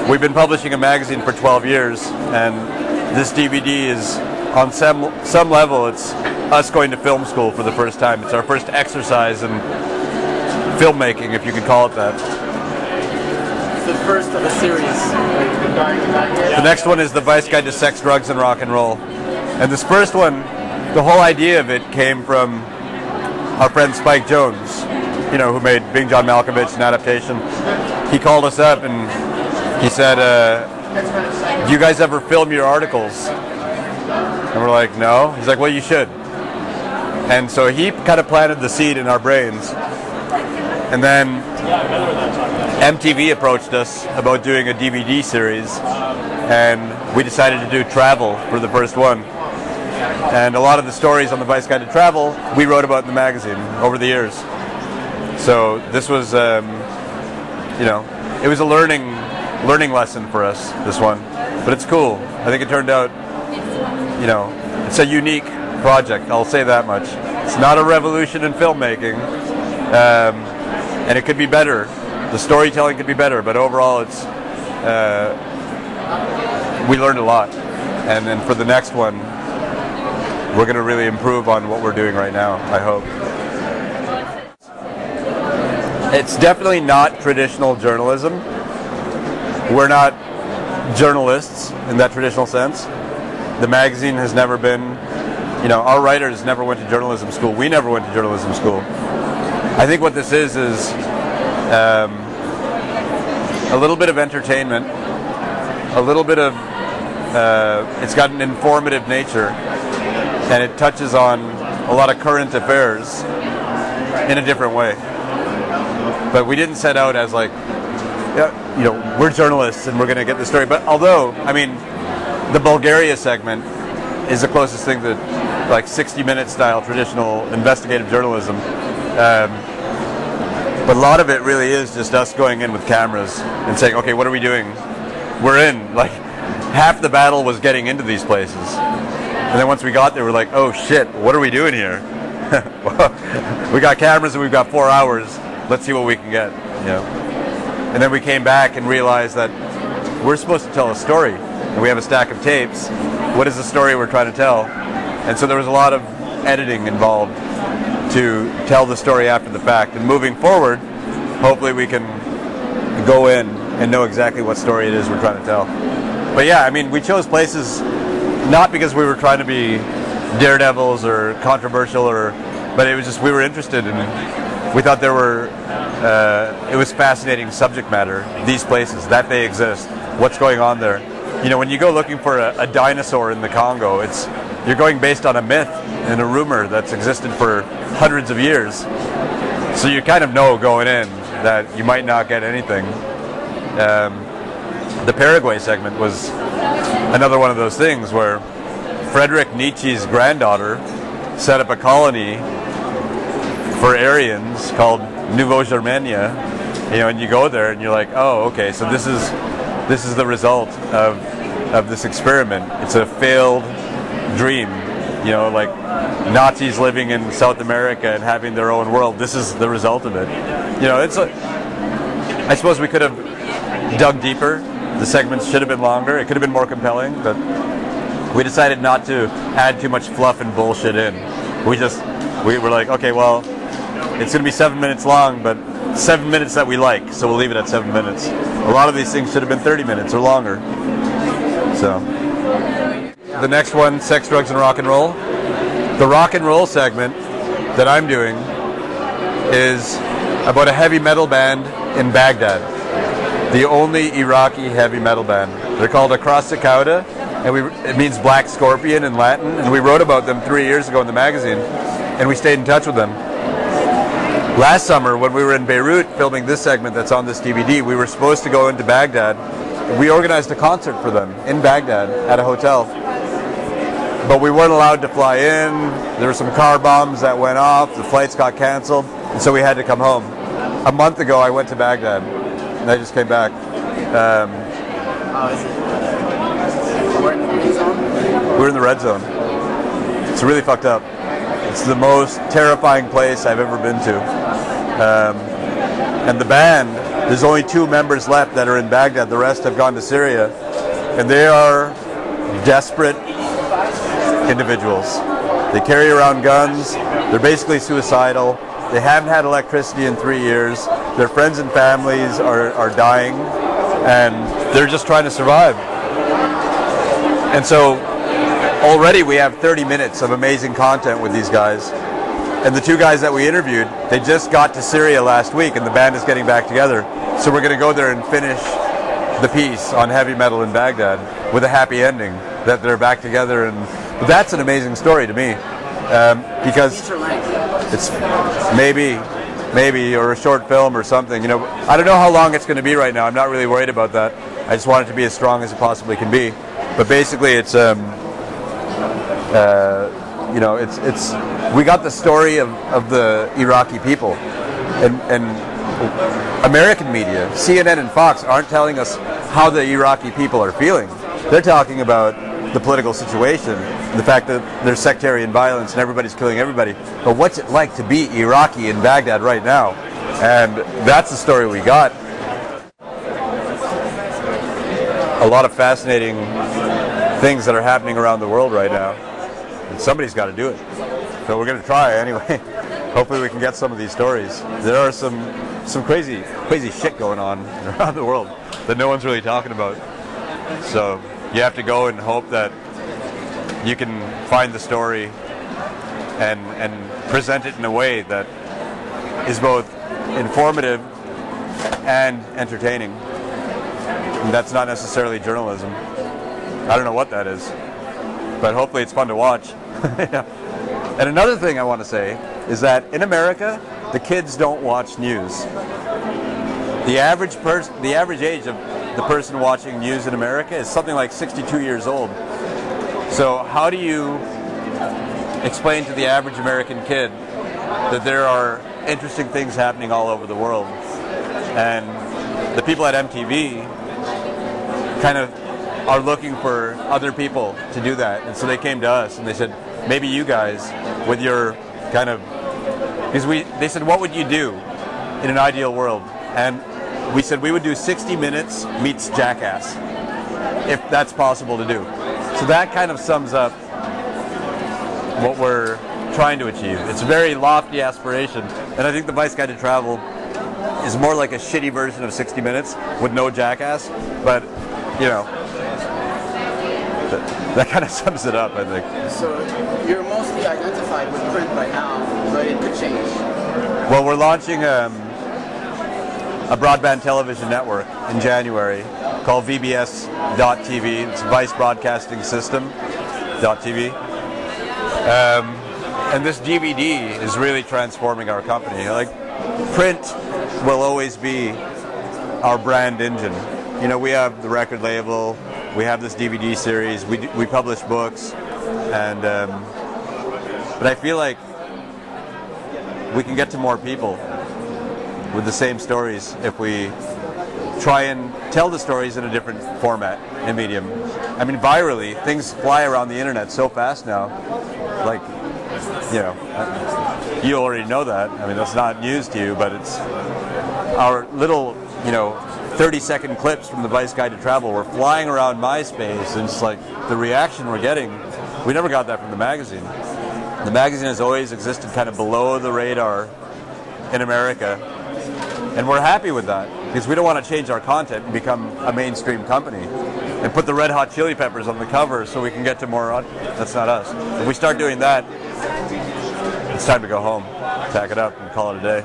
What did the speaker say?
we've been publishing a magazine for 12 years, and this DVD is, on some level, it's us going to film school for the first time. It's our first exercise in filmmaking, if you could call it that. It's the first of a series. The next one is The Vice Guide to Sex, Drugs, and Rock and Roll. And this first one, the whole idea of it came from our friend Spike Jones, you know, who made Being John Malkovich, an adaptation. He called us up and he said, do you guys ever film your articles? And we're like, no. He's like, well, you should. And so he kind of planted the seed in our brains. And then MTV approached us about doing a DVD series, and we decided to do travel for the first one. And a lot of the stories on the Vice Guide to Travel we wrote about in the magazine over the years. So this was, you know, it was a learning lesson for us, this one. But it's cool. I think it turned out, you know, it's a unique project, I'll say that much. It's not a revolution in filmmaking, and it could be better. The storytelling could be better, but overall it's, we learned a lot. And then for the next one, we're going to really improve on what we're doing right now, I hope. It's definitely not traditional journalism. We're not journalists in that traditional sense. The magazine has never been, you know, our writers never went to journalism school. We never went to journalism school. I think what this is a little bit of entertainment, a little bit of, it's got an informative nature, and it touches on a lot of current affairs in a different way. But we didn't set out as like, you know, we're journalists and we're going to get the story. But although, I mean, the Bulgaria segment is the closest thing to like 60-minute style traditional investigative journalism. But a lot of it really is just us going in with cameras and saying, okay, what are we doing? We're in. Like, half the battle was getting into these places. And then once we got there, we're like, oh shit, what are we doing here? We got cameras and we've got 4 hours. Let's see what we can get. You know? And then we came back and realized that we're supposed to tell a story. And we have a stack of tapes. What is the story we're trying to tell? And so there was a lot of editing involved to tell the story after the fact. And moving forward, hopefully we can go in and know exactly what story it is we're trying to tell. But yeah, I mean, we chose places not because we were trying to be daredevils or controversial, but it was just we were interested in it. We thought there were, it was fascinating subject matter, these places, that they exist, what's going on there. You know, when you go looking for a dinosaur in the Congo, you're going based on a myth and a rumor that's existed for hundreds of years. So you kind of know going in that you might not get anything. The Paraguay segment was another one of those things where Friedrich Nietzsche's granddaughter set up a colony for Aryans called Nouveau Germania, you know, and you go there and you're like, oh, okay, so this is the result of this experiment. It's a failed dream, you know, like Nazis living in South America and having their own world. This is the result of it. You know, it's I suppose we could have dug deeper. The segments should have been longer. It could have been more compelling, but we decided not to add too much fluff and bullshit in. We were like, okay, well, it's going to be 7 minutes long, but 7 minutes that we like, so we'll leave it at 7 minutes. A lot of these things should have been 30 minutes or longer. So, the next one, Sex, Drugs, and Rock and Roll. The rock and roll segment that I'm doing is about a heavy metal band in Baghdad. The only Iraqi heavy metal band. They're called Across the Cauda, and it means Black Scorpion in Latin, and we wrote about them 3 years ago in the magazine, and we stayed in touch with them. Last summer, when we were in Beirut filming this segment that's on this DVD, we were supposed to go into Baghdad. We organized a concert for them in Baghdad at a hotel. But we weren't allowed to fly in. There were some car bombs that went off. The flights got canceled, and so we had to come home. A month ago, I went to Baghdad, and I just came back. We're in the red zone? We're in the red zone. It's really fucked up. It's the most terrifying place I've ever been to. And the band There's only 2 members left that are in Baghdad. The rest have gone to Syria. And they are desperate individuals. They carry around guns. They're basically suicidal. They haven't had electricity in 3 years. Their friends and families are dying. And they're just trying to survive. And so already we have 30 minutes of amazing content with these guys. And the 2 guys that we interviewed, they just got to Syria last week, and the band is getting back together. So we're going to go there and finish the piece on heavy metal in Baghdad with a happy ending, that they're back together. And that's an amazing story to me, because it's maybe, or a short film or something. You know, I don't know how long it's going to be right now. I'm not really worried about that. I just want it to be as strong as it possibly can be. But basically, it's you know, it's we got the story of the Iraqi people, and American media, CNN and Fox, aren't telling us how the Iraqi people are feeling. They're talking about the political situation, the fact that there's sectarian violence and everybody's killing everybody. But what's it like to be Iraqi in Baghdad right now? And that's the story we got. A lot of fascinating things that are happening around the world right now. And somebody's got to do it. So we're going to try anyway. Hopefully we can get some of these stories. There are some crazy shit going on around the world that no one's really talking about. So you have to go and hope that you can find the story and present it in a way that is both informative and entertaining. And that's not necessarily journalism. I don't know what that is, but hopefully it's fun to watch. Yeah. And another thing I want to say is that in America, the kids don't watch news. The average age of the person watching news in America is something like 62 years old. So how do you explain to the average American kid that there are interesting things happening all over the world? And the people at MTV kind of are looking for other people to do that. And so they came to us and they said, maybe you guys, with your kind of, because they said, what would you do in an ideal world? And we said we would do 60 Minutes meets Jackass, if that's possible to do. So that kind of sums up what we're trying to achieve. It's a very lofty aspiration, and I think the Vice Guide to Travel is more like a shitty version of 60 Minutes with no Jackass, but, you know, that kind of sums it up, I think. So you're mostly identified with print right now, but it could change. Well, we're launching a broadband television network in January called VBS.TV. It's Vice Broadcasting System.TV. And this DVD is really transforming our company. Like, print will always be our brand engine. You know, we have the record label, we have this DVD series, we publish books, and but I feel like we can get to more people with the same stories if we try and tell the stories in a different format and medium. I mean, virally, things fly around the internet so fast now. Like, you know, you already know that. I mean, that's not news to you, but it's our little, you know, 30-second clips from the Vice Guide to Travel were flying around MySpace, and it's like the reaction we're getting, we never got that from the magazine. The magazine has always existed kind of below the radar in America, and we're happy with that because we don't want to change our content and become a mainstream company and put the Red Hot Chili Peppers on the cover so we can get to more. That's not us. If we start doing that, it's time to go home, pack it up, and call it a day.